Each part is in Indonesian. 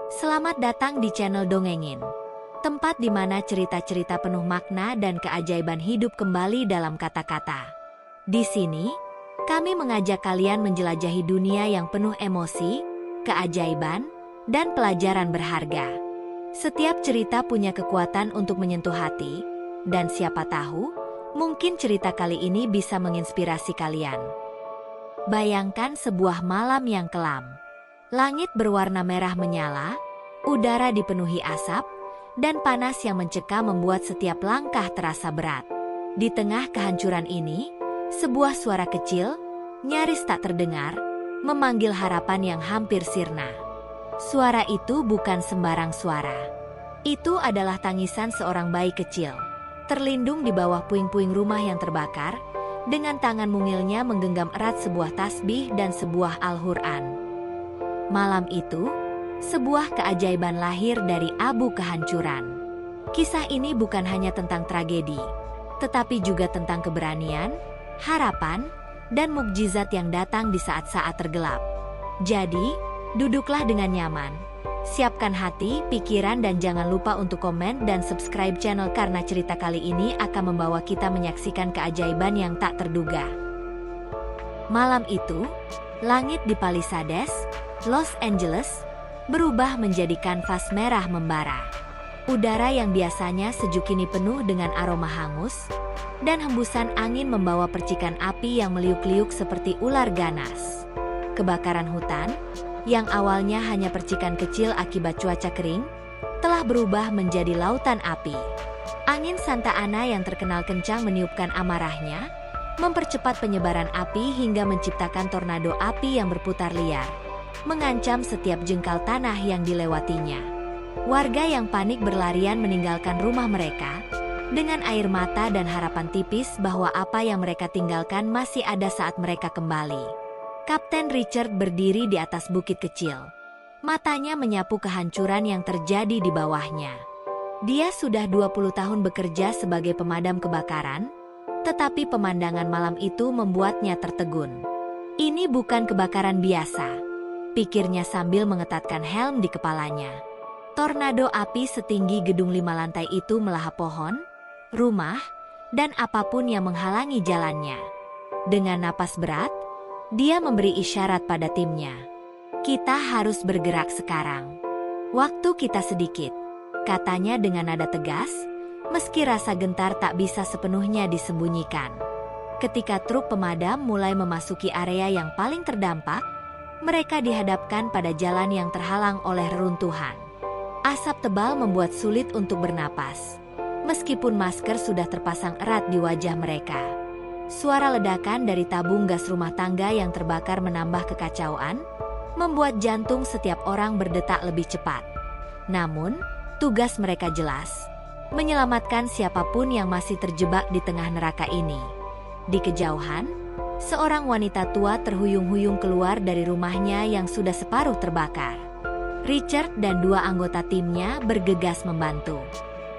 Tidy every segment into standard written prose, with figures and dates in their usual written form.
Selamat datang di channel Dongengin, tempat di mana cerita-cerita penuh makna dan keajaiban hidup kembali dalam kata-kata. Di sini, kami mengajak kalian menjelajahi dunia yang penuh emosi, keajaiban, dan pelajaran berharga. Setiap cerita punya kekuatan untuk menyentuh hati, dan siapa tahu, mungkin cerita kali ini bisa menginspirasi kalian. Bayangkan sebuah malam yang kelam. Langit berwarna merah menyala, udara dipenuhi asap, dan panas yang mencekam membuat setiap langkah terasa berat. Di tengah kehancuran ini, sebuah suara kecil, nyaris tak terdengar, memanggil harapan yang hampir sirna. Suara itu bukan sembarang suara. Itu adalah tangisan seorang bayi kecil, terlindung di bawah puing-puing rumah yang terbakar, dengan tangan mungilnya menggenggam erat sebuah tasbih dan sebuah Al-Quran. Malam itu, sebuah keajaiban lahir dari abu kehancuran. Kisah ini bukan hanya tentang tragedi, tetapi juga tentang keberanian, harapan, dan mukjizat yang datang di saat-saat tergelap. Jadi, duduklah dengan nyaman. Siapkan hati, pikiran, dan jangan lupa untuk komen dan subscribe channel karena cerita kali ini akan membawa kita menyaksikan keajaiban yang tak terduga. Malam itu, langit di Palisades, Los Angeles, berubah menjadi kanvas merah membara. Udara yang biasanya sejuk kini penuh dengan aroma hangus, dan hembusan angin membawa percikan api yang meliuk-liuk seperti ular ganas. Kebakaran hutan, yang awalnya hanya percikan kecil akibat cuaca kering, telah berubah menjadi lautan api. Angin Santa Ana yang terkenal kencang meniupkan amarahnya, mempercepat penyebaran api hingga menciptakan tornado api yang berputar liar, mengancam setiap jengkal tanah yang dilewatinya. Warga yang panik berlarian meninggalkan rumah mereka, dengan air mata dan harapan tipis bahwa apa yang mereka tinggalkan masih ada saat mereka kembali. Kapten Richard berdiri di atas bukit kecil. Matanya menyapu kehancuran yang terjadi di bawahnya. Dia sudah 20 tahun bekerja sebagai pemadam kebakaran, tetapi pemandangan malam itu membuatnya tertegun. Ini bukan kebakaran biasa, pikirnya sambil mengetatkan helm di kepalanya. Tornado api setinggi gedung 5 lantai itu melahap pohon, rumah, dan apapun yang menghalangi jalannya. Dengan napas berat, dia memberi isyarat pada timnya. Kita harus bergerak sekarang. Waktu kita sedikit, katanya dengan nada tegas, meski rasa gentar tak bisa sepenuhnya disembunyikan. Ketika truk pemadam mulai memasuki area yang paling terdampak, mereka dihadapkan pada jalan yang terhalang oleh reruntuhan. Asap tebal membuat sulit untuk bernapas, meskipun masker sudah terpasang erat di wajah mereka. Suara ledakan dari tabung gas rumah tangga yang terbakar menambah kekacauan, membuat jantung setiap orang berdetak lebih cepat. Namun, tugas mereka jelas, menyelamatkan siapapun yang masih terjebak di tengah neraka ini. Di kejauhan, seorang wanita tua terhuyung-huyung keluar dari rumahnya yang sudah separuh terbakar. Richard dan 2 anggota timnya bergegas membantu.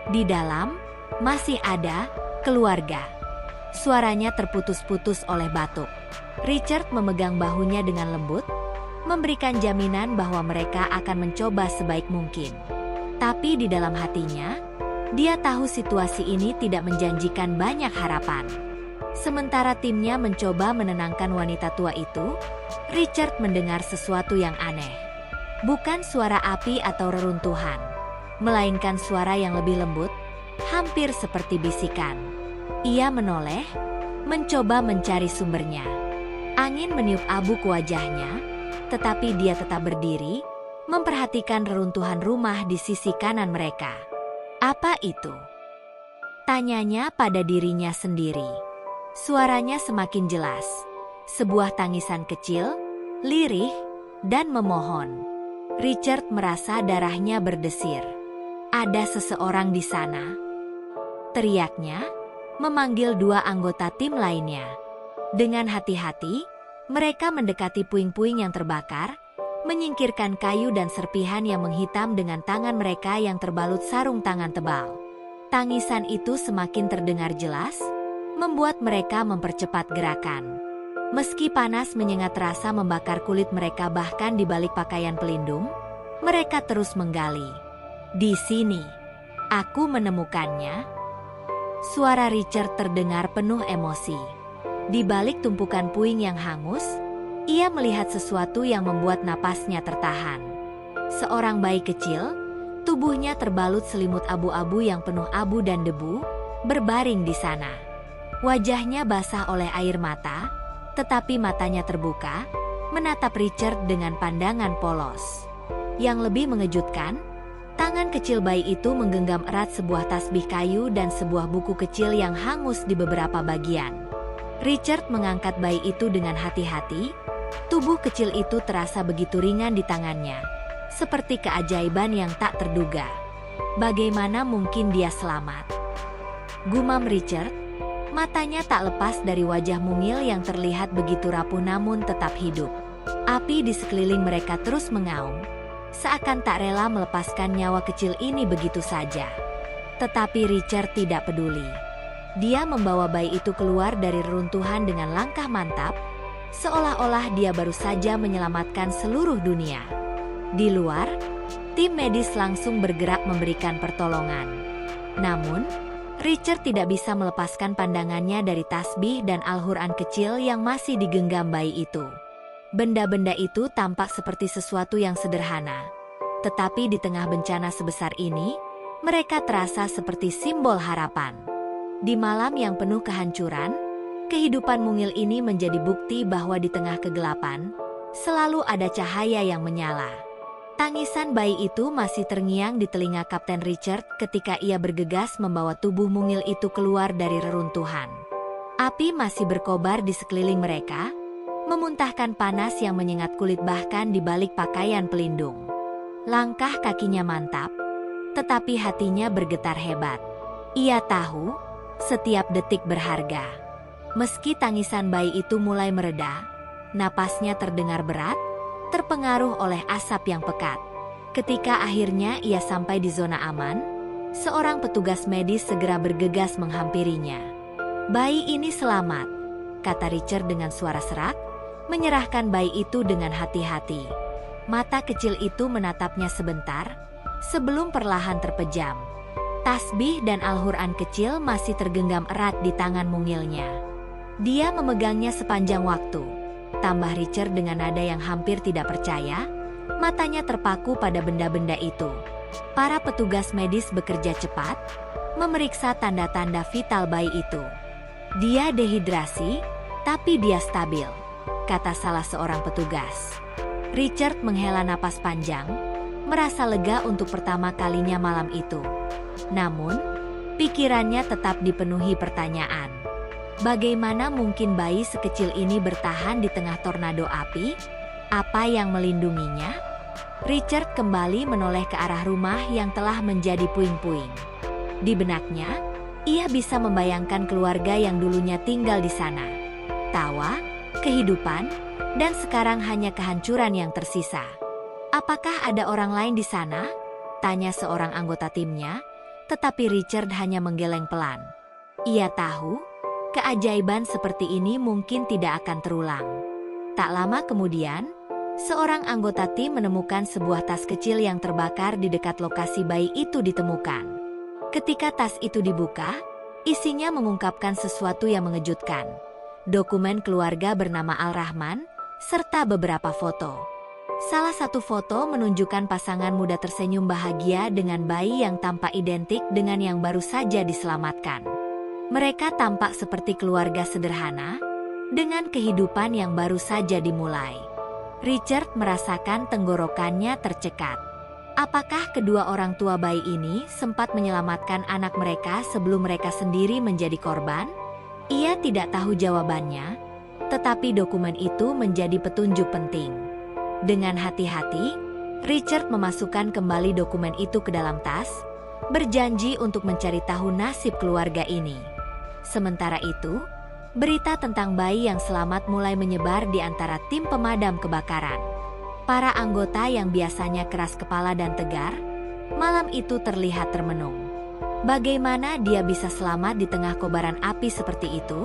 Di dalam, masih ada keluarga. Suaranya terputus-putus oleh batuk. Richard memegang bahunya dengan lembut, memberikan jaminan bahwa mereka akan mencoba sebaik mungkin. Tapi di dalam hatinya, dia tahu situasi ini tidak menjanjikan banyak harapan. Sementara timnya mencoba menenangkan wanita tua itu, Richard mendengar sesuatu yang aneh. Bukan suara api atau reruntuhan, melainkan suara yang lebih lembut, hampir seperti bisikan. Ia menoleh, mencoba mencari sumbernya. Angin meniup abu ke wajahnya, tetapi dia tetap berdiri, memperhatikan reruntuhan rumah di sisi kanan mereka. Apa itu? Tanyanya pada dirinya sendiri. Suaranya semakin jelas. Sebuah tangisan kecil, lirih, dan memohon. Richard merasa darahnya berdesir. Ada seseorang di sana, teriaknya, memanggil 2 anggota tim lainnya. Dengan hati-hati, mereka mendekati puing-puing yang terbakar, menyingkirkan kayu dan serpihan yang menghitam dengan tangan mereka yang terbalut sarung tangan tebal. Tangisan itu semakin terdengar jelas, membuat mereka mempercepat gerakan. Meski panas menyengat rasa membakar kulit mereka bahkan di balik pakaian pelindung, Mereka terus menggali. Di sini, aku menemukannya. Suara Richard terdengar penuh emosi. Di balik tumpukan puing yang hangus, ia melihat sesuatu yang membuat napasnya tertahan. Seorang bayi kecil, tubuhnya terbalut selimut abu-abu yang penuh abu dan debu, berbaring di sana. Wajahnya basah oleh air mata, tetapi matanya terbuka, menatap Richard dengan pandangan polos. Yang lebih mengejutkan, tangan kecil bayi itu menggenggam erat sebuah tasbih kayu dan sebuah buku kecil yang hangus di beberapa bagian. Richard mengangkat bayi itu dengan hati-hati. Tubuh kecil itu terasa begitu ringan di tangannya, seperti keajaiban yang tak terduga. Bagaimana mungkin dia selamat? Gumam Richard, matanya tak lepas dari wajah mungil yang terlihat begitu rapuh namun tetap hidup. Api di sekeliling mereka terus mengaum, seakan tak rela melepaskan nyawa kecil ini begitu saja. Tetapi Richard tidak peduli. Dia membawa bayi itu keluar dari reruntuhan dengan langkah mantap, seolah-olah dia baru saja menyelamatkan seluruh dunia. Di luar, tim medis langsung bergerak memberikan pertolongan. Namun, Richard tidak bisa melepaskan pandangannya dari tasbih dan Al-Quran kecil yang masih digenggam bayi itu. Benda-benda itu tampak seperti sesuatu yang sederhana. Tetapi di tengah bencana sebesar ini, mereka terasa seperti simbol harapan. Di malam yang penuh kehancuran, kehidupan mungil ini menjadi bukti bahwa di tengah kegelapan, selalu ada cahaya yang menyala. Tangisan bayi itu masih terngiang di telinga Kapten Richard ketika ia bergegas membawa tubuh mungil itu keluar dari reruntuhan. Api masih berkobar di sekeliling mereka, memuntahkan panas yang menyengat kulit bahkan di balik pakaian pelindung. Langkah kakinya mantap, tetapi hatinya bergetar hebat. Ia tahu, setiap detik berharga. Meski tangisan bayi itu mulai mereda, napasnya terdengar berat, terpengaruh oleh asap yang pekat. Ketika akhirnya ia sampai di zona aman, seorang petugas medis segera bergegas menghampirinya. "Bayi ini selamat," kata Richard dengan suara serak, menyerahkan bayi itu dengan hati-hati. Mata kecil itu menatapnya sebentar, sebelum perlahan terpejam. Tasbih dan Al-Quran kecil masih tergenggam erat di tangan mungilnya. Dia memegangnya sepanjang waktu, tambah Richard dengan nada yang hampir tidak percaya, matanya terpaku pada benda-benda itu. Para petugas medis bekerja cepat, memeriksa tanda-tanda vital bayi itu. "Dia dehidrasi, tapi dia stabil," kata salah seorang petugas. Richard menghela napas panjang, merasa lega untuk pertama kalinya malam itu. Namun, pikirannya tetap dipenuhi pertanyaan. Bagaimana mungkin bayi sekecil ini bertahan di tengah tornado api? Apa yang melindunginya? Richard kembali menoleh ke arah rumah yang telah menjadi puing-puing. Di benaknya, ia bisa membayangkan keluarga yang dulunya tinggal di sana. Tawa, kehidupan, dan sekarang hanya kehancuran yang tersisa. "Apakah ada orang lain di sana?" tanya seorang anggota timnya, tetapi Richard hanya menggeleng pelan. Ia tahu, keajaiban seperti ini mungkin tidak akan terulang. Tak lama kemudian, seorang anggota tim menemukan sebuah tas kecil yang terbakar di dekat lokasi bayi itu ditemukan. Ketika tas itu dibuka, isinya mengungkapkan sesuatu yang mengejutkan. Dokumen keluarga bernama Al-Rahman, serta beberapa foto. Salah satu foto menunjukkan pasangan muda tersenyum bahagia dengan bayi yang tampak identik dengan yang baru saja diselamatkan. Mereka tampak seperti keluarga sederhana, dengan kehidupan yang baru saja dimulai. Richard merasakan tenggorokannya tercekat. Apakah kedua orang tua bayi ini sempat menyelamatkan anak mereka sebelum mereka sendiri menjadi korban? Ia tidak tahu jawabannya, tetapi dokumen itu menjadi petunjuk penting. Dengan hati-hati, Richard memasukkan kembali dokumen itu ke dalam tas, berjanji untuk mencari tahu nasib keluarga ini. Sementara itu, berita tentang bayi yang selamat mulai menyebar di antara tim pemadam kebakaran. Para anggota yang biasanya keras kepala dan tegar, malam itu terlihat termenung. "Bagaimana dia bisa selamat di tengah kobaran api seperti itu?"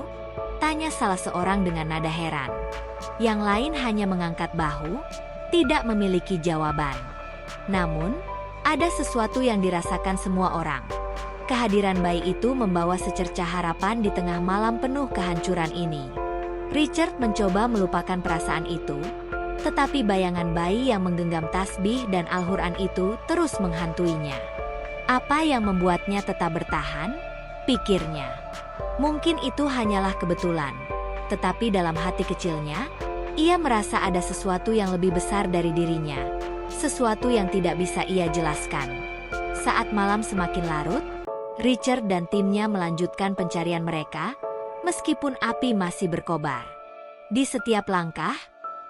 tanya salah seorang dengan nada heran. Yang lain hanya mengangkat bahu, tidak memiliki jawaban. Namun, ada sesuatu yang dirasakan semua orang. Kehadiran bayi itu membawa secercah harapan di tengah malam penuh kehancuran ini. Richard mencoba melupakan perasaan itu, tetapi bayangan bayi yang menggenggam tasbih dan Al-Quran itu terus menghantuinya. Apa yang membuatnya tetap bertahan? Pikirnya. Mungkin itu hanyalah kebetulan, tetapi dalam hati kecilnya, ia merasa ada sesuatu yang lebih besar dari dirinya, sesuatu yang tidak bisa ia jelaskan. Saat malam semakin larut, Richard dan timnya melanjutkan pencarian mereka, meskipun api masih berkobar. Di setiap langkah,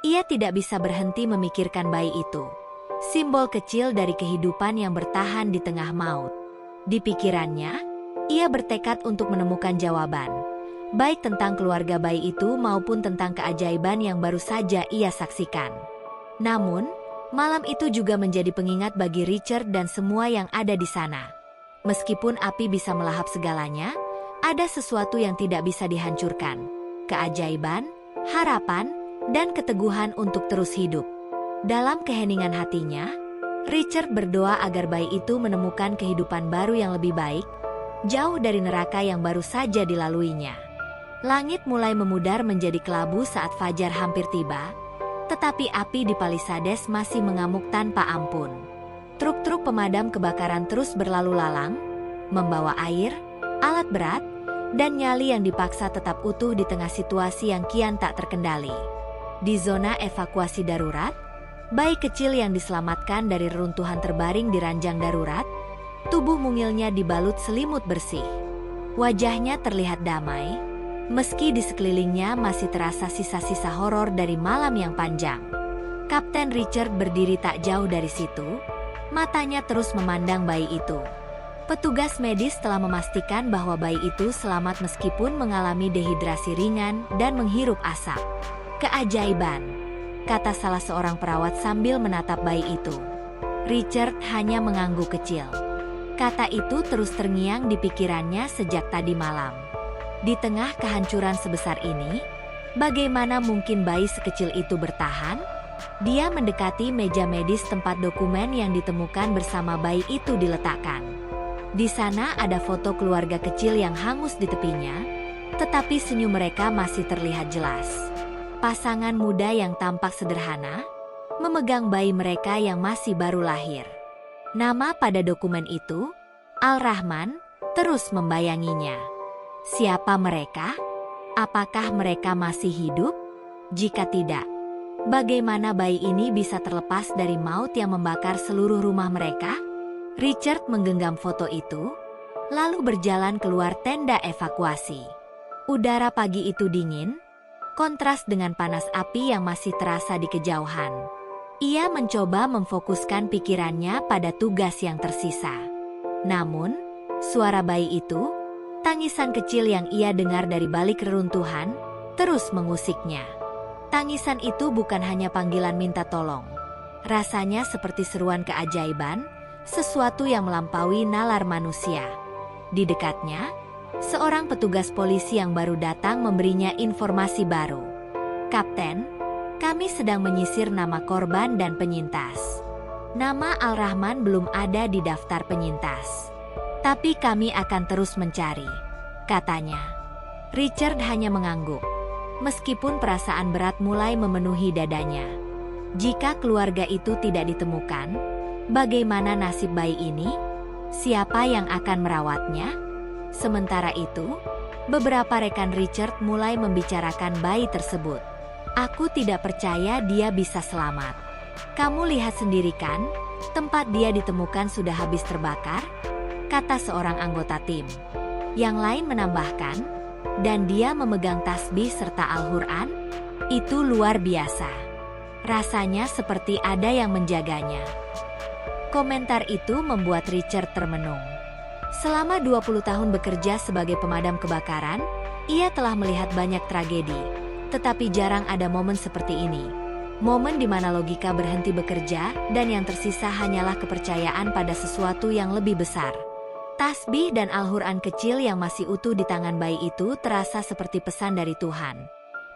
ia tidak bisa berhenti memikirkan bayi itu, simbol kecil dari kehidupan yang bertahan di tengah maut. Di pikirannya, ia bertekad untuk menemukan jawaban, baik tentang keluarga bayi itu maupun tentang keajaiban yang baru saja ia saksikan. Namun, malam itu juga menjadi pengingat bagi Richard dan semua yang ada di sana. Meskipun api bisa melahap segalanya, ada sesuatu yang tidak bisa dihancurkan. Keajaiban, harapan, dan keteguhan untuk terus hidup. Dalam keheningan hatinya, Richard berdoa agar bayi itu menemukan kehidupan baru yang lebih baik, jauh dari neraka yang baru saja dilaluinya. Langit mulai memudar menjadi kelabu saat fajar hampir tiba, tetapi api di Palisades masih mengamuk tanpa ampun. Truk-truk pemadam kebakaran terus berlalu lalang, membawa air, alat berat, dan nyali yang dipaksa tetap utuh di tengah situasi yang kian tak terkendali. Di zona evakuasi darurat, bayi kecil yang diselamatkan dari reruntuhan terbaring di ranjang darurat, tubuh mungilnya dibalut selimut bersih. Wajahnya terlihat damai, meski di sekelilingnya masih terasa sisa-sisa horor dari malam yang panjang. Kapten Richard berdiri tak jauh dari situ, matanya terus memandang bayi itu. Petugas medis telah memastikan bahwa bayi itu selamat meskipun mengalami dehidrasi ringan dan menghirup asap. Keajaiban, kata salah seorang perawat sambil menatap bayi itu. Richard hanya mengangguk kecil. Kata itu terus terngiang di pikirannya sejak tadi malam. Di tengah kehancuran sebesar ini, bagaimana mungkin bayi sekecil itu bertahan? Dia mendekati meja medis tempat dokumen yang ditemukan bersama bayi itu diletakkan. Di sana ada foto keluarga kecil yang hangus di tepinya, tetapi senyum mereka masih terlihat jelas. Pasangan muda yang tampak sederhana, memegang bayi mereka yang masih baru lahir. Nama pada dokumen itu, Al-Rahman, terus membayanginya. Siapa mereka? Apakah mereka masih hidup? Jika tidak, bagaimana bayi ini bisa terlepas dari maut yang membakar seluruh rumah mereka? Richard menggenggam foto itu, lalu berjalan keluar tenda evakuasi. Udara pagi itu dingin, kontras dengan panas api yang masih terasa di kejauhan. Ia mencoba memfokuskan pikirannya pada tugas yang tersisa. Namun, suara bayi itu, tangisan kecil yang ia dengar dari balik reruntuhan, terus mengusiknya. Tangisan itu bukan hanya panggilan minta tolong. Rasanya seperti seruan keajaiban, sesuatu yang melampaui nalar manusia. Di dekatnya, seorang petugas polisi yang baru datang memberinya informasi baru. Kapten, kami sedang menyisir nama korban dan penyintas. Nama Al-Rahman belum ada di daftar penyintas. Tapi kami akan terus mencari, katanya. Richard hanya mengangguk. Meskipun perasaan berat mulai memenuhi dadanya. Jika keluarga itu tidak ditemukan, bagaimana nasib bayi ini? Siapa yang akan merawatnya? Sementara itu, beberapa rekan Richard mulai membicarakan bayi tersebut. Aku tidak percaya dia bisa selamat. Kamu lihat sendiri kan, tempat dia ditemukan sudah habis terbakar, kata seorang anggota tim. Yang lain menambahkan, dan dia memegang tasbih serta Al-Quran, itu luar biasa. Rasanya seperti ada yang menjaganya. Komentar itu membuat Richard termenung. Selama 20 tahun bekerja sebagai pemadam kebakaran, ia telah melihat banyak tragedi. Tetapi jarang ada momen seperti ini. Momen di mana logika berhenti bekerja dan yang tersisa hanyalah kepercayaan pada sesuatu yang lebih besar. Tasbih dan Al-Quran kecil yang masih utuh di tangan bayi itu terasa seperti pesan dari Tuhan.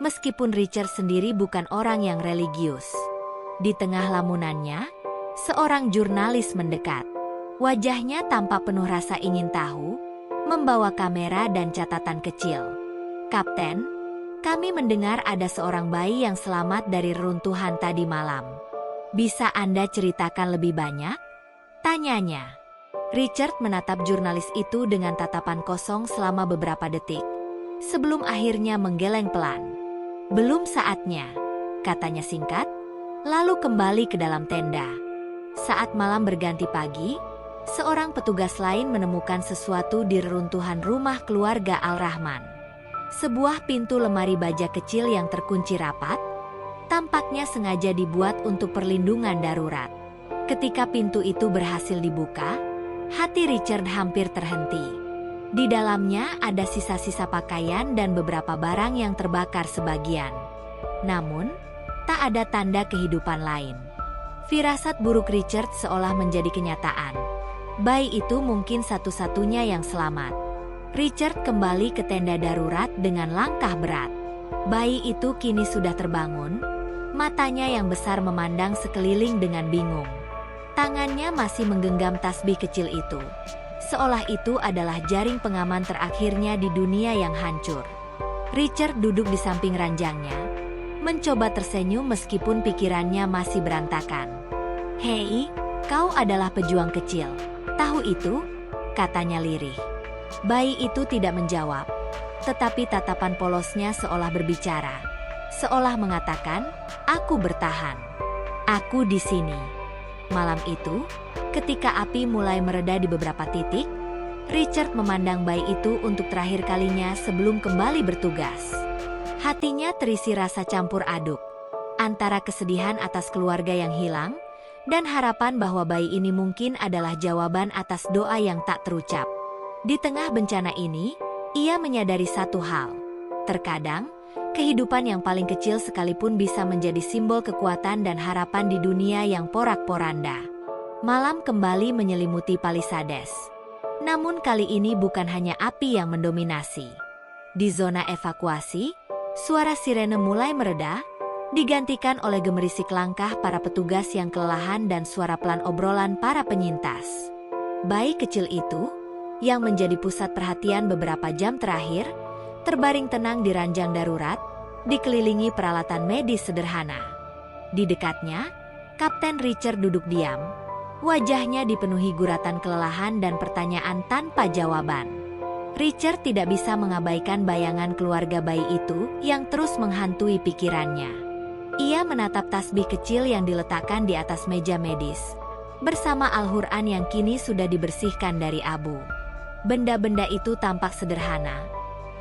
Meskipun Richard sendiri bukan orang yang religius. Di tengah lamunannya, Seorang jurnalis mendekat. Wajahnya tampak penuh rasa ingin tahu, membawa kamera dan catatan kecil. "Kapten, kami mendengar ada seorang bayi yang selamat dari reruntuhan tadi malam. Bisa Anda ceritakan lebih banyak?" tanyanya. Richard menatap jurnalis itu dengan tatapan kosong selama beberapa detik, sebelum akhirnya menggeleng pelan. "Belum saatnya," katanya singkat, lalu kembali ke dalam tenda. Saat malam berganti pagi, seorang petugas lain menemukan sesuatu di reruntuhan rumah keluarga Al-Rahman. Sebuah pintu lemari baja kecil yang terkunci rapat, tampaknya sengaja dibuat untuk perlindungan darurat. Ketika pintu itu berhasil dibuka, hati Richard hampir terhenti. Di dalamnya ada sisa-sisa pakaian dan beberapa barang yang terbakar sebagian. Namun, tak ada tanda kehidupan lain. Firasat buruk Richard seolah menjadi kenyataan. Bayi itu mungkin satu-satunya yang selamat. Richard kembali ke tenda darurat dengan langkah berat. Bayi itu kini sudah terbangun, matanya yang besar memandang sekeliling dengan bingung. Tangannya masih menggenggam tasbih kecil itu, seolah itu adalah jaring pengaman terakhirnya di dunia yang hancur. Richard duduk di samping ranjangnya, mencoba tersenyum meskipun pikirannya masih berantakan. "Hei, kau adalah pejuang kecil. Tahu itu?" katanya lirih. Bayi itu tidak menjawab, tetapi tatapan polosnya seolah berbicara, seolah mengatakan, "Aku bertahan. Aku di sini." Malam itu, ketika api mulai mereda di beberapa titik, Richard memandang bayi itu untuk terakhir kalinya sebelum kembali bertugas. Hatinya terisi rasa campur aduk, antara kesedihan atas keluarga yang hilang, dan harapan bahwa bayi ini mungkin adalah jawaban atas doa yang tak terucap. Di tengah bencana ini, ia menyadari satu hal. Terkadang, kehidupan yang paling kecil sekalipun bisa menjadi simbol kekuatan dan harapan di dunia yang porak-poranda. Malam kembali menyelimuti Palisades. Namun kali ini bukan hanya api yang mendominasi. Di zona evakuasi, suara sirene mulai mereda, digantikan oleh gemerisik langkah para petugas yang kelelahan dan suara pelan obrolan para penyintas. Bayi kecil itu, yang menjadi pusat perhatian beberapa jam terakhir, terbaring tenang di ranjang darurat, dikelilingi peralatan medis sederhana. Di dekatnya, Kapten Richard duduk diam. Wajahnya dipenuhi guratan kelelahan dan pertanyaan tanpa jawaban. Richard tidak bisa mengabaikan bayangan keluarga bayi itu yang terus menghantui pikirannya. Ia menatap tasbih kecil yang diletakkan di atas meja medis, bersama Al-Quran yang kini sudah dibersihkan dari abu. Benda-benda itu tampak sederhana,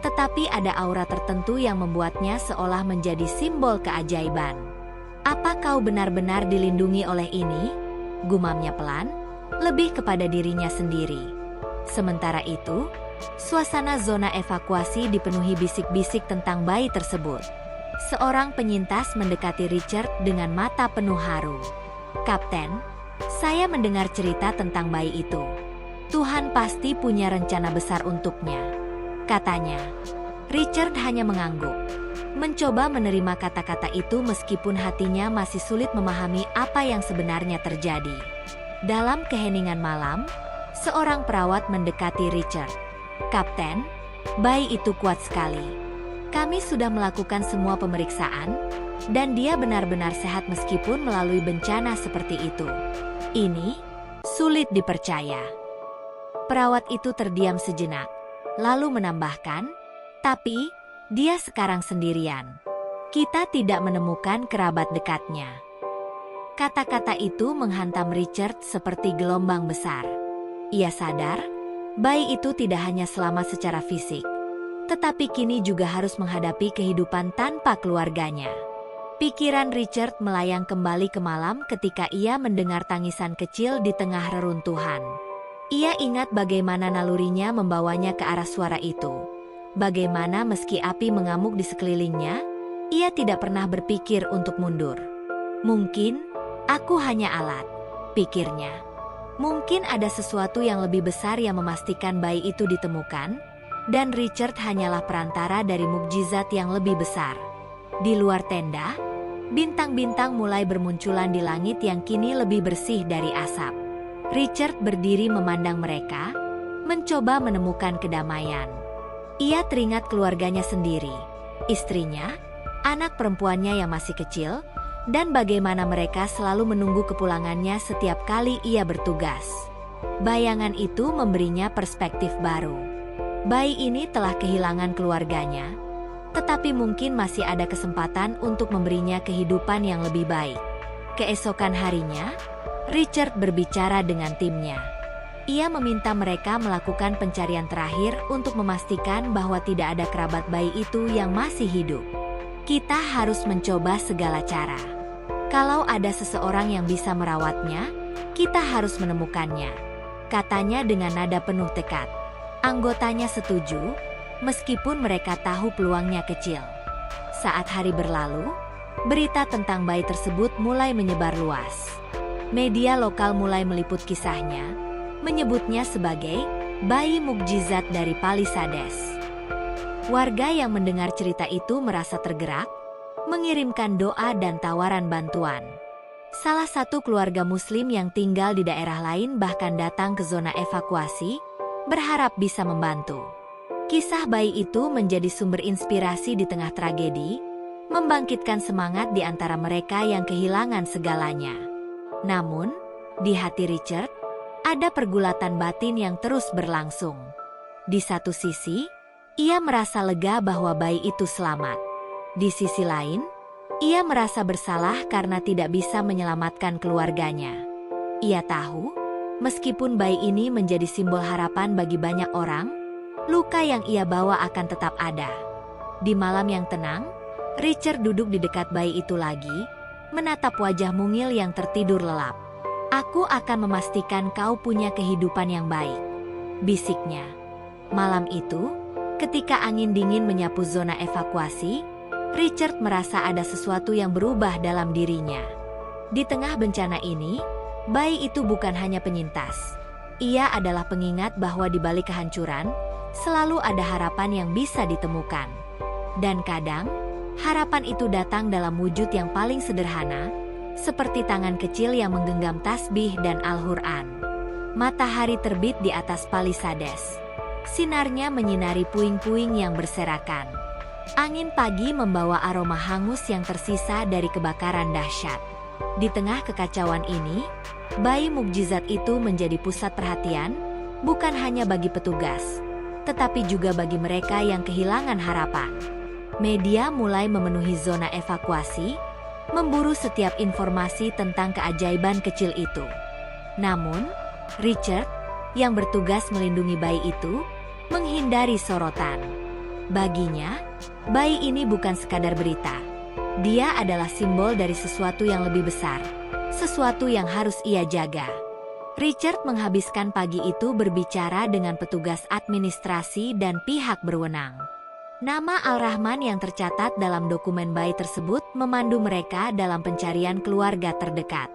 tetapi ada aura tertentu yang membuatnya seolah menjadi simbol keajaiban. "Apa kau benar-benar dilindungi oleh ini?" gumamnya pelan, lebih kepada dirinya sendiri. Sementara itu, suasana zona evakuasi dipenuhi bisik-bisik tentang bayi tersebut. Seorang penyintas mendekati Richard dengan mata penuh haru. "Kapten, saya mendengar cerita tentang bayi itu. Tuhan pasti punya rencana besar untuknya," katanya. Richard hanya mengangguk, mencoba menerima kata-kata itu meskipun hatinya masih sulit memahami apa yang sebenarnya terjadi. Dalam keheningan malam, seorang perawat mendekati Richard. "Kapten, bayi itu kuat sekali. Kami sudah melakukan semua pemeriksaan, dan dia benar-benar sehat meskipun melalui bencana seperti itu. Ini sulit dipercaya." Perawat itu terdiam sejenak, lalu menambahkan, "Tapi, dia sekarang sendirian. Kita tidak menemukan kerabat dekatnya." Kata-kata itu menghantam Richard seperti gelombang besar. Ia sadar, bayi itu tidak hanya selamat secara fisik, tetapi kini juga harus menghadapi kehidupan tanpa keluarganya. Pikiran Richard melayang kembali ke malam ketika ia mendengar tangisan kecil di tengah reruntuhan. Ia ingat bagaimana nalurinya membawanya ke arah suara itu. Bagaimana meski api mengamuk di sekelilingnya, ia tidak pernah berpikir untuk mundur. "Mungkin, aku hanya alat," pikirnya. Mungkin ada sesuatu yang lebih besar yang memastikan bayi itu ditemukan, dan Richard hanyalah perantara dari mukjizat yang lebih besar. Di luar tenda, Bintang-bintang mulai bermunculan di langit yang kini lebih bersih dari asap. Richard berdiri memandang mereka, mencoba menemukan kedamaian. Ia teringat keluarganya sendiri, istrinya, anak perempuannya yang masih kecil, dan bagaimana mereka selalu menunggu kepulangannya setiap kali ia bertugas. Bayangan itu memberinya perspektif baru. Bayi ini telah kehilangan keluarganya, tetapi mungkin masih ada kesempatan untuk memberinya kehidupan yang lebih baik. Keesokan harinya, Richard berbicara dengan timnya. Ia meminta mereka melakukan pencarian terakhir untuk memastikan bahwa tidak ada kerabat bayi itu yang masih hidup. Kita harus mencoba segala cara. Kalau ada seseorang yang bisa merawatnya, kita harus menemukannya, katanya dengan nada penuh tekad. Anggotanya setuju, meskipun mereka tahu peluangnya kecil. Saat hari berlalu, berita tentang bayi tersebut mulai menyebar luas. Media lokal mulai meliput kisahnya, menyebutnya sebagai bayi mukjizat dari Palisades. Warga yang mendengar cerita itu merasa tergerak, mengirimkan doa dan tawaran bantuan. Salah satu keluarga Muslim yang tinggal di daerah lain bahkan datang ke zona evakuasi, berharap bisa membantu. Kisah bayi itu menjadi sumber inspirasi di tengah tragedi, membangkitkan semangat di antara mereka yang kehilangan segalanya. Namun, di hati Richard, ada pergulatan batin yang terus berlangsung. Di satu sisi, ia merasa lega bahwa bayi itu selamat. Di sisi lain, ia merasa bersalah karena tidak bisa menyelamatkan keluarganya. Ia tahu, meskipun bayi ini menjadi simbol harapan bagi banyak orang, luka yang ia bawa akan tetap ada. Di malam yang tenang, Richard duduk di dekat bayi itu lagi, menatap wajah mungil yang tertidur lelap. "Aku akan memastikan kau punya kehidupan yang baik," bisiknya. Malam itu, ketika angin dingin menyapu zona evakuasi, Richard merasa ada sesuatu yang berubah dalam dirinya. Di tengah bencana ini, bayi itu bukan hanya penyintas. Ia adalah pengingat bahwa di balik kehancuran, selalu ada harapan yang bisa ditemukan. Dan kadang, harapan itu datang dalam wujud yang paling sederhana, seperti tangan kecil yang menggenggam tasbih dan Al-Quran. Matahari terbit di atas Palisades. Sinarnya menyinari puing-puing yang berserakan. Angin pagi membawa aroma hangus yang tersisa dari kebakaran dahsyat. Di tengah kekacauan ini, bayi mukjizat itu menjadi pusat perhatian, bukan hanya bagi petugas, tetapi juga bagi mereka yang kehilangan harapan. Media mulai memenuhi zona evakuasi, memburu setiap informasi tentang keajaiban kecil itu. Namun, Richard, yang bertugas melindungi bayi itu, menghindari sorotan. Baginya, bayi ini bukan sekadar berita. Dia adalah simbol dari sesuatu yang lebih besar, sesuatu yang harus ia jaga. Richard menghabiskan pagi itu berbicara dengan petugas administrasi dan pihak berwenang. Nama Al-Rahman yang tercatat dalam dokumen bayi tersebut memandu mereka dalam pencarian keluarga terdekat.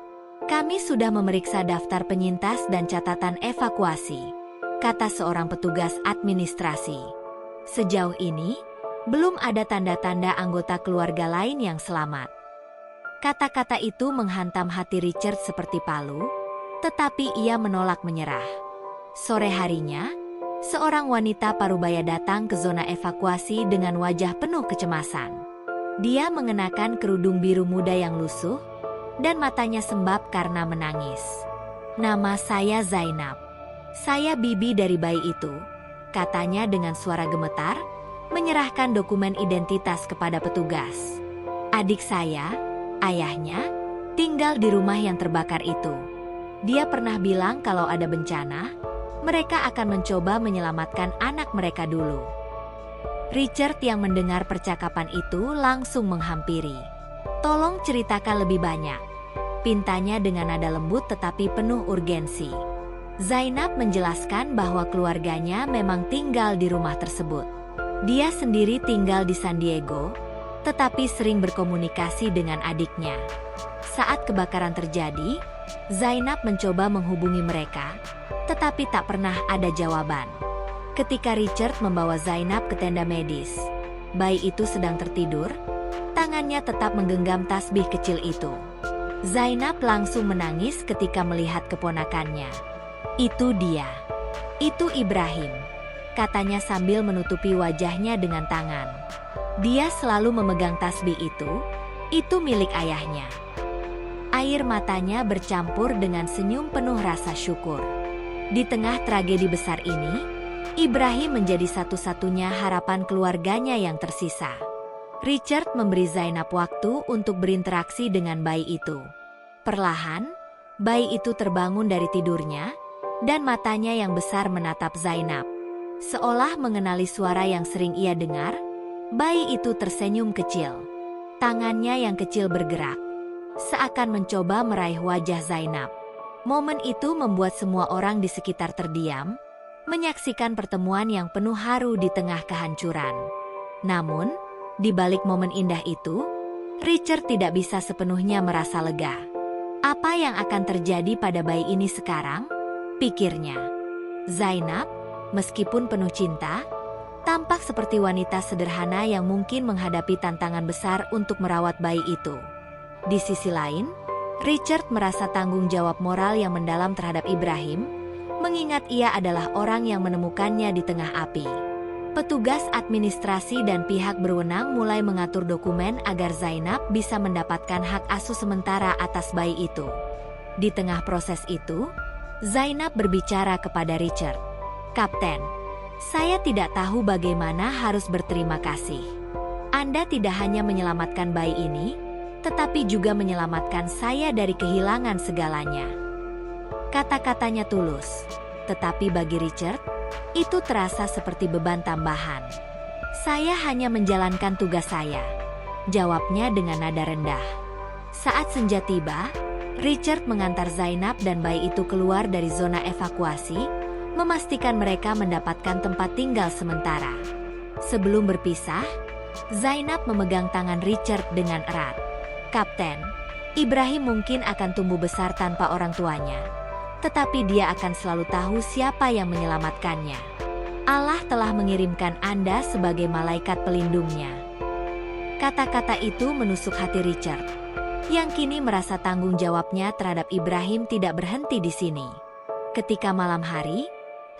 "Kami sudah memeriksa daftar penyintas dan catatan evakuasi," kata seorang petugas administrasi. "Sejauh ini, belum ada tanda-tanda anggota keluarga lain yang selamat." Kata-kata itu menghantam hati Richard seperti palu, tetapi ia menolak menyerah. Sore harinya, seorang wanita parubaya datang ke zona evakuasi dengan wajah penuh kecemasan. Dia mengenakan kerudung biru muda yang lusuh, dan matanya sembab karena menangis. "Nama saya Zainab. Saya bibi dari bayi itu," katanya dengan suara gemetar, menyerahkan dokumen identitas kepada petugas. "Adik saya, ayahnya, tinggal di rumah yang terbakar itu. Dia pernah bilang kalau ada bencana, mereka akan mencoba menyelamatkan anak mereka dulu." Richard yang mendengar percakapan itu langsung menghampiri. "Tolong ceritakan lebih banyak," pintanya dengan nada lembut tetapi penuh urgensi. Zainab menjelaskan bahwa keluarganya memang tinggal di rumah tersebut. Dia sendiri tinggal di San Diego, tetapi sering berkomunikasi dengan adiknya. Saat kebakaran terjadi, Zainab mencoba menghubungi mereka, tetapi tak pernah ada jawaban. Ketika Richard membawa Zainab ke tenda medis, bayi itu sedang tertidur, tangannya tetap menggenggam tasbih kecil itu. Zainab langsung menangis ketika melihat keponakannya. "Itu dia. Itu Ibrahim," katanya sambil menutupi wajahnya dengan tangan. Dia selalu memegang tasbih itu milik ayahnya. Air matanya bercampur dengan senyum penuh rasa syukur. Di tengah tragedi besar ini, Ibrahim menjadi satu-satunya harapan keluarganya yang tersisa. Richard memberi Zainab waktu untuk berinteraksi dengan bayi itu. Perlahan, bayi itu terbangun dari tidurnya, dan matanya yang besar menatap Zainab. Seolah mengenali suara yang sering ia dengar, bayi itu tersenyum kecil. Tangannya yang kecil bergerak, seakan mencoba meraih wajah Zainab. Momen itu membuat semua orang di sekitar terdiam, menyaksikan pertemuan yang penuh haru di tengah kehancuran. Namun, di balik momen indah itu, Richard tidak bisa sepenuhnya merasa lega. Apa yang akan terjadi pada bayi ini sekarang? Pikirnya. Zainab, meskipun penuh cinta, tampak seperti wanita sederhana yang mungkin menghadapi tantangan besar untuk merawat bayi itu. Di sisi lain, Richard merasa tanggung jawab moral yang mendalam terhadap Ibrahim, mengingat ia adalah orang yang menemukannya di tengah api. Petugas administrasi dan pihak berwenang mulai mengatur dokumen agar Zainab bisa mendapatkan hak asuh sementara atas bayi itu. Di tengah proses itu, Zainab berbicara kepada Richard. "Kapten, saya tidak tahu bagaimana harus berterima kasih. Anda tidak hanya menyelamatkan bayi ini, tetapi juga menyelamatkan saya dari kehilangan segalanya." Kata-katanya tulus, tetapi bagi Richard, itu terasa seperti beban tambahan. "Saya hanya menjalankan tugas saya," jawabnya dengan nada rendah. Saat senja tiba, Richard mengantar Zainab dan bayi itu keluar dari zona evakuasi, memastikan mereka mendapatkan tempat tinggal sementara. Sebelum berpisah, Zainab memegang tangan Richard dengan erat. "Kapten, Ibrahim mungkin akan tumbuh besar tanpa orang tuanya, tetapi dia akan selalu tahu siapa yang menyelamatkannya. Allah telah mengirimkan Anda sebagai malaikat pelindungnya." Kata-kata itu menusuk hati Richard, yang kini merasa tanggung jawabnya terhadap Ibrahim tidak berhenti di sini. Ketika malam hari,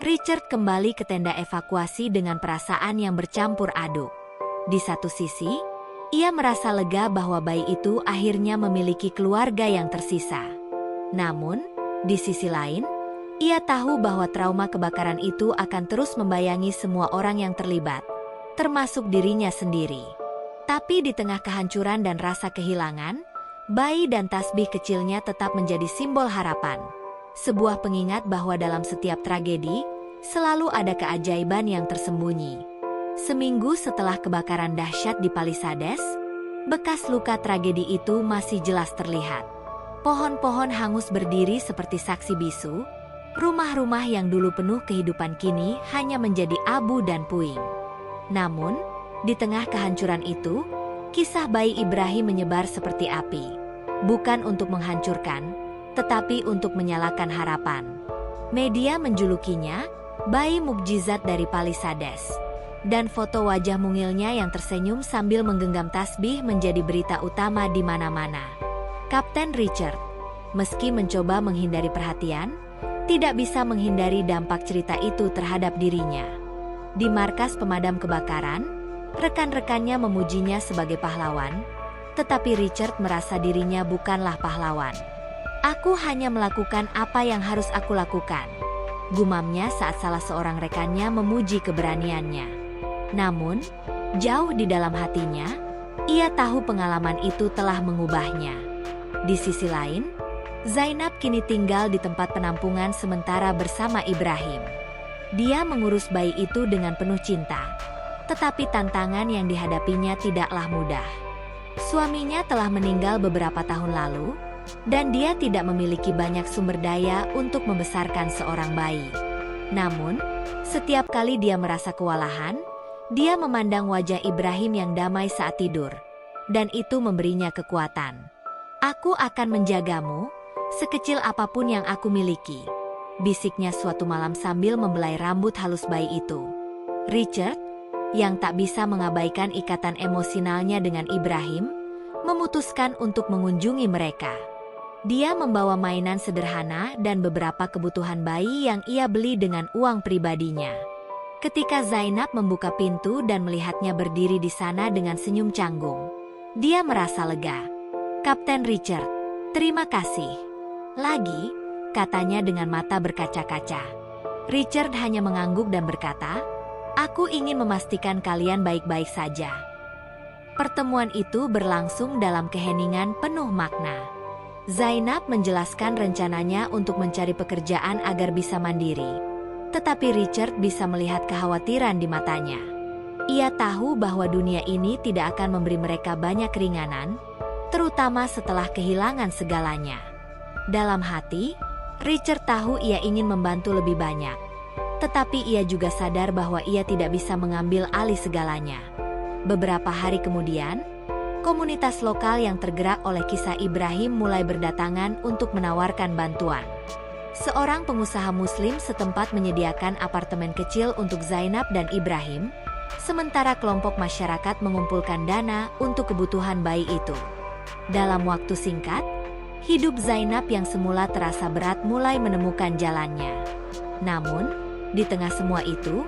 Richard kembali ke tenda evakuasi dengan perasaan yang bercampur aduk. Di satu sisi, ia merasa lega bahwa bayi itu akhirnya memiliki keluarga yang tersisa. Namun, di sisi lain, ia tahu bahwa trauma kebakaran itu akan terus membayangi semua orang yang terlibat, termasuk dirinya sendiri. Tapi di tengah kehancuran dan rasa kehilangan, bayi dan tasbih kecilnya tetap menjadi simbol harapan. Sebuah pengingat bahwa dalam setiap tragedi, selalu ada keajaiban yang tersembunyi. Seminggu setelah kebakaran dahsyat di Palisades, bekas luka tragedi itu masih jelas terlihat. Pohon-pohon hangus berdiri seperti saksi bisu, rumah-rumah yang dulu penuh kehidupan kini hanya menjadi abu dan puing. Namun, di tengah kehancuran itu, kisah bayi Ibrahim menyebar seperti api. Bukan untuk menghancurkan, tetapi untuk menyalakan harapan. Media menjulukinya, bayi mukjizat dari Palisades. Dan foto wajah mungilnya yang tersenyum sambil menggenggam tasbih menjadi berita utama di mana-mana. Kapten Richard, meski mencoba menghindari perhatian, tidak bisa menghindari dampak cerita itu terhadap dirinya. Di markas pemadam kebakaran, rekan-rekannya memujinya sebagai pahlawan, tetapi Richard merasa dirinya bukanlah pahlawan. "Aku hanya melakukan apa yang harus aku lakukan," gumamnya saat salah seorang rekannya memuji keberaniannya. Namun, jauh di dalam hatinya, ia tahu pengalaman itu telah mengubahnya. Di sisi lain, Zainab kini tinggal di tempat penampungan sementara bersama Ibrahim. Dia mengurus bayi itu dengan penuh cinta, tetapi tantangan yang dihadapinya tidaklah mudah. Suaminya telah meninggal beberapa tahun lalu, dan dia tidak memiliki banyak sumber daya untuk membesarkan seorang bayi. Namun, setiap kali dia merasa kewalahan, dia memandang wajah Ibrahim yang damai saat tidur, dan itu memberinya kekuatan. "Aku akan menjagamu, sekecil apapun yang aku miliki," bisiknya suatu malam sambil membelai rambut halus bayi itu. "Richard, yang tak bisa mengabaikan ikatan emosionalnya dengan Ibrahim, memutuskan untuk mengunjungi mereka. Dia membawa mainan sederhana dan beberapa kebutuhan bayi yang ia beli dengan uang pribadinya. Ketika Zainab membuka pintu dan melihatnya berdiri di sana dengan senyum canggung, dia merasa lega. "Kapten Richard, terima kasih." "Lagi," katanya dengan mata berkaca-kaca. Richard hanya mengangguk dan berkata, "Aku ingin memastikan kalian baik-baik saja." Pertemuan itu berlangsung dalam keheningan penuh makna. Zainab menjelaskan rencananya untuk mencari pekerjaan agar bisa mandiri. Tetapi Richard bisa melihat kekhawatiran di matanya. Ia tahu bahwa dunia ini tidak akan memberi mereka banyak keringanan, terutama setelah kehilangan segalanya. Dalam hati, Richard tahu ia ingin membantu lebih banyak. Tetapi ia juga sadar bahwa ia tidak bisa mengambil alih segalanya. Beberapa hari kemudian, komunitas lokal yang tergerak oleh kisah Ibrahim mulai berdatangan untuk menawarkan bantuan. Seorang pengusaha muslim setempat menyediakan apartemen kecil untuk Zainab dan Ibrahim, sementara kelompok masyarakat mengumpulkan dana untuk kebutuhan bayi itu. Dalam waktu singkat, hidup Zainab yang semula terasa berat mulai menemukan jalannya. Namun, di tengah semua itu,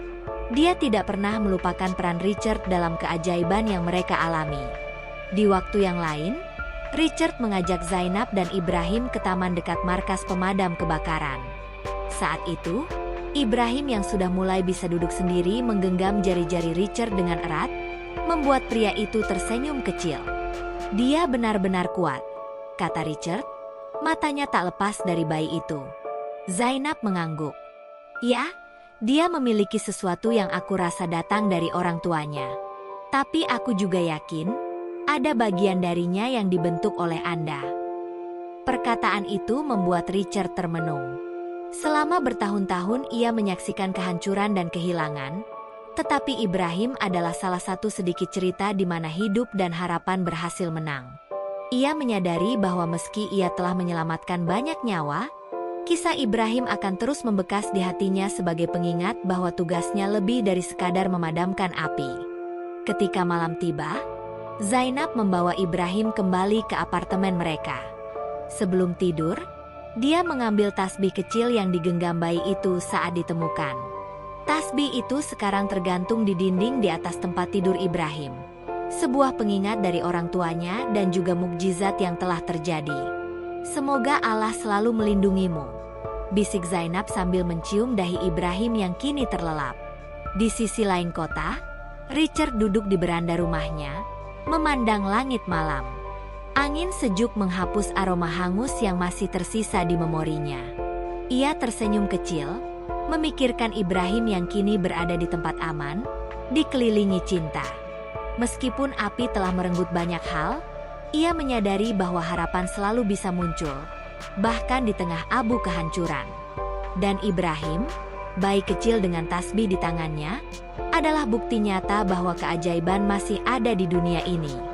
dia tidak pernah melupakan peran Richard dalam keajaiban yang mereka alami. Di waktu yang lain, Richard mengajak Zainab dan Ibrahim ke taman dekat markas pemadam kebakaran. Saat itu, Ibrahim yang sudah mulai bisa duduk sendiri menggenggam jari-jari Richard dengan erat, membuat pria itu tersenyum kecil. "Dia benar-benar kuat," kata Richard, matanya tak lepas dari bayi itu. Zainab mengangguk. "Ya, dia memiliki sesuatu yang aku rasa datang dari orang tuanya. Tapi aku juga yakin, ada bagian darinya yang dibentuk oleh Anda." Perkataan itu membuat Richard termenung. Selama bertahun-tahun ia menyaksikan kehancuran dan kehilangan, tetapi Ibrahim adalah salah satu sedikit cerita di mana hidup dan harapan berhasil menang. Ia menyadari bahwa meski ia telah menyelamatkan banyak nyawa, kisah Ibrahim akan terus membekas di hatinya sebagai pengingat bahwa tugasnya lebih dari sekadar memadamkan api. Ketika malam tiba, Zainab membawa Ibrahim kembali ke apartemen mereka. Sebelum tidur, dia mengambil tasbih kecil yang digenggam bayi itu saat ditemukan. Tasbih itu sekarang tergantung di dinding di atas tempat tidur Ibrahim. Sebuah pengingat dari orang tuanya dan juga mukjizat yang telah terjadi. "Semoga Allah selalu melindungimu," bisik Zainab sambil mencium dahi Ibrahim yang kini terlelap. Di sisi lain kota, Richard duduk di beranda rumahnya, memandang langit malam. Angin sejuk menghapus aroma hangus yang masih tersisa di memorinya. Ia tersenyum kecil, memikirkan Ibrahim yang kini berada di tempat aman, dikelilingi cinta. Meskipun api telah merenggut banyak hal, ia menyadari bahwa harapan selalu bisa muncul, bahkan di tengah abu kehancuran. Dan Ibrahim, bayi kecil dengan tasbih di tangannya, adalah bukti nyata bahwa keajaiban masih ada di dunia ini.